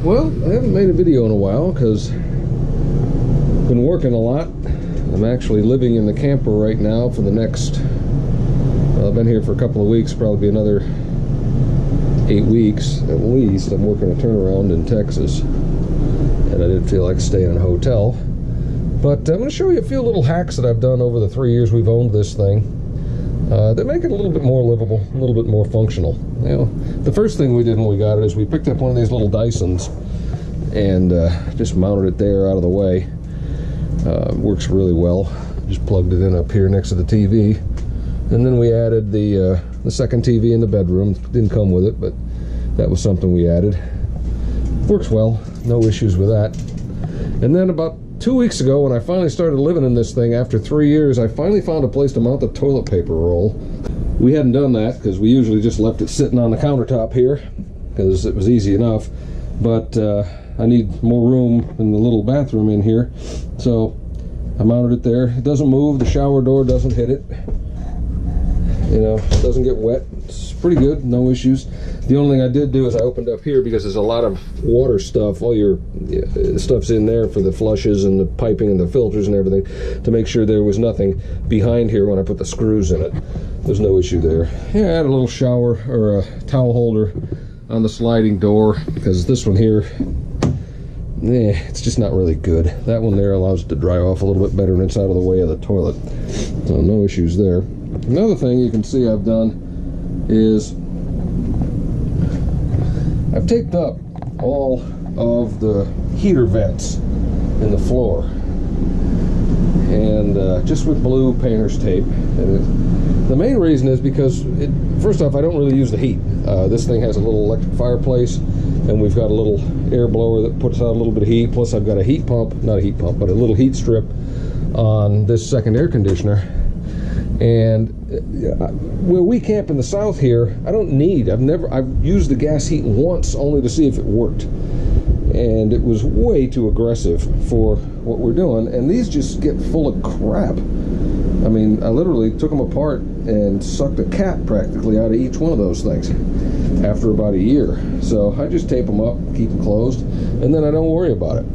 Well, I haven't made a video in a while because I've been working a lot. I'm actually living in the camper right now for the next, well, I've been here for a couple of weeks, probably another 8 weeks at least. I'm working a turnaround in Texas, and I didn't feel like staying in a hotel. But I'm going to show you a few little hacks that I've done over the 3 years we've owned this thing. That make it a little bit more livable, a little bit more functional. You know, the first thing we did when we got it is we picked up one of these little Dysons and just mounted it there out of the way. Works really well. Just plugged it in up here next to the TV, and then we added the second TV in the bedroom. Didn't come with it, but that was something we added. Works well, no issues with that. And then about 2 weeks ago, when I finally started living in this thing after 3 years, I finally found a place to mount the toilet paper roll. We hadn't done that because we usually just left it sitting on the countertop here because it was easy enough, but I need more room in the little bathroom in here, so I mounted it there. It doesn't move, the shower door doesn't hit it, you know, it doesn't get wet. It's pretty good, no issues. The only thing I did do is I opened up here because there's a lot of water stuff. All your stuff's in there for the flushes and the piping and the filters and everything, to make sure there was nothing behind here when I put the screws in it. There's no issue there. Yeah, I had a little shower or a towel holder on the sliding door because this one here, it's just not really good. That one there allows it to dry off a little bit better, and it's out of the way of the toilet, so no issues there. Another thing you can see I've done is I've taped up all of the heater vents in the floor, and just with blue painter's tape. And the main reason is because, first off, I don't really use the heat. This thing has a little electric fireplace, and we've got a little air blower that puts out a little bit of heat. Plus I've got a heat pump, not a heat pump, but a little heat strip on this second air conditioner. And where we camp in the south here, I've used the gas heat once only to see if it worked, and it was way too aggressive for what we're doing, and these just get full of crap. I mean, I literally took them apart and sucked a cat practically out of each one of those things after about a year. So I just tape them up, keep them closed, and then I don't worry about it.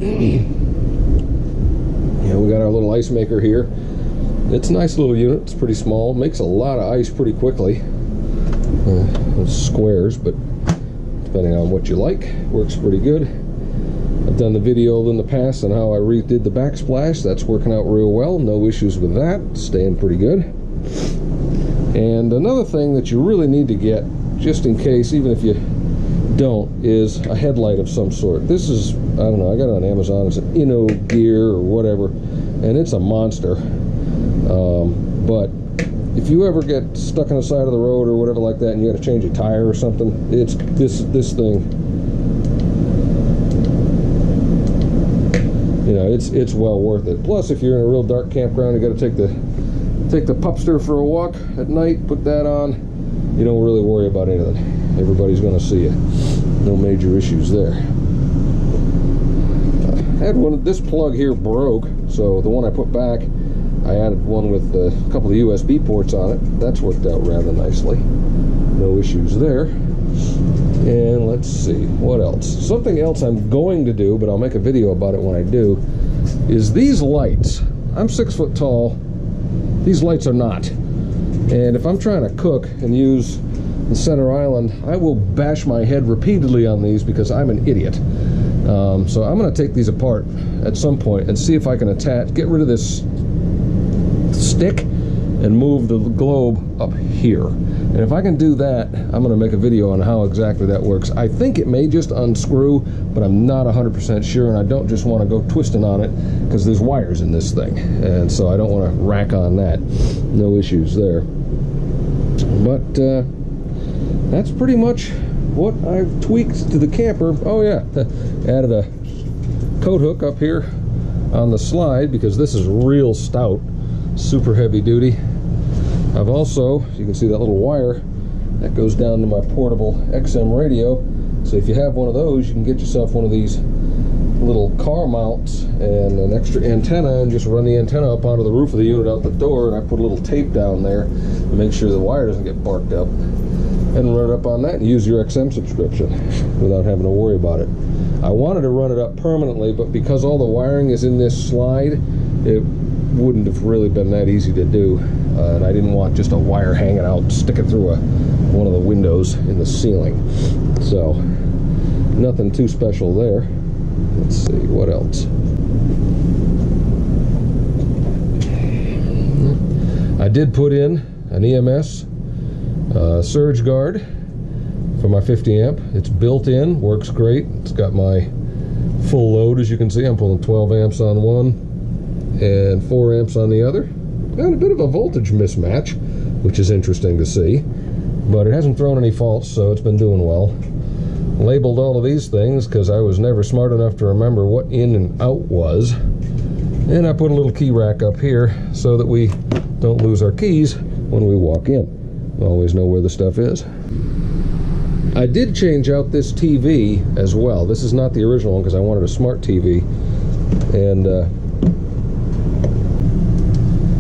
Yeah, we got our little ice maker here. It's a nice little unit. It's pretty small. Makes a lot of ice pretty quickly. Squares, but depending on what you like, works pretty good. I've done the video in the past on how I redid the backsplash. That's working out real well. No issues with that. Staying pretty good. And another thing that you really need to get, just in case, even if you don't, is a headlight of some sort. This is, I don't know, I got it on Amazon. It's an Inno Gear or whatever, and it's a monster. But if you ever get stuck on the side of the road or whatever like that, and you got to change a tire or something, it's this thing. You know, it's well worth it. Plus, if you're in a real dark campground, you got to take the Pupster for a walk at night. Put that on. You don't really worry about anything. Everybody's going to see you. No major issues there. I had this plug here broke, so the one I put back, I added one with a couple of USB ports on it. That's worked out rather nicely. No issues there. And let's see, what else? Something else I'm going to do, but I'll make a video about it when I do, is these lights. I'm 6 foot tall. These lights are not. And if I'm trying to cook and use the center island, I will bash my head repeatedly on these because I'm an idiot. So I'm going to take these apart at some point and see if I can get rid of this stick and move the globe up here. And if I can do that, I'm going to make a video on how exactly that works. I think it may just unscrew, but I'm not 100% sure, and I don't just want to go twisting on it because there's wires in this thing, and so I don't want to rack on that. No issues there. But that's pretty much what I've tweaked to the camper. Oh yeah, added a coat hook up here on the slide because this is real stout, super heavy duty. I've also, you can see that little wire that goes down to my portable XM radio. So if you have one of those, you can get yourself one of these little car mounts and an extra antenna, and just run the antenna up onto the roof of the unit out the door, and I put a little tape down there to make sure the wire doesn't get barked up. and run it up on that and use your XM subscription without having to worry about it. I wanted to run it up permanently, but because all the wiring is in this slide, it wouldn't have really been that easy to do, and I didn't want just a wire hanging out, sticking through one of the windows in the ceiling. So nothing too special there. Let's see what else. I did put in an EMS surge guard for my 50 amp. It's built in, works great. It's got my full load, as you can see. I'm pulling 12 amps on one and 4 amps on the other. Got a bit of a voltage mismatch, which is interesting to see, but it hasn't thrown any faults, so it's been doing well. Labeled all of these things because I was never smart enough to remember what in and out was, and I put a little key rack up here so that we don't lose our keys when we walk in. Always know where the stuff is. I did change out this TV as well. This is not the original one because I wanted a smart TV, and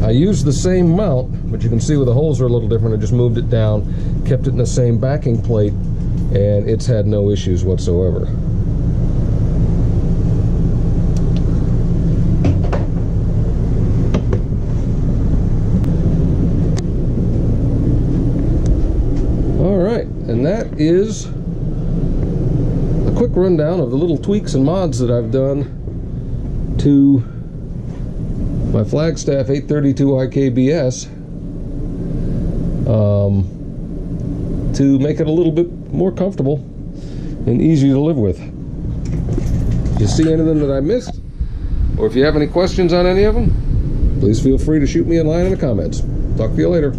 I used the same mount, but you can see where the holes are a little different. I just moved it down, kept it in the same backing plate, and it's had no issues whatsoever. Alright, and that is a quick rundown of the little tweaks and mods that I've done to my Flagstaff 832 IKBS to make it a little bit more comfortable and easy to live with. If you see anything that I missed, or if you have any questions on any of them, please feel free to shoot me a line in the comments. Talk to you later.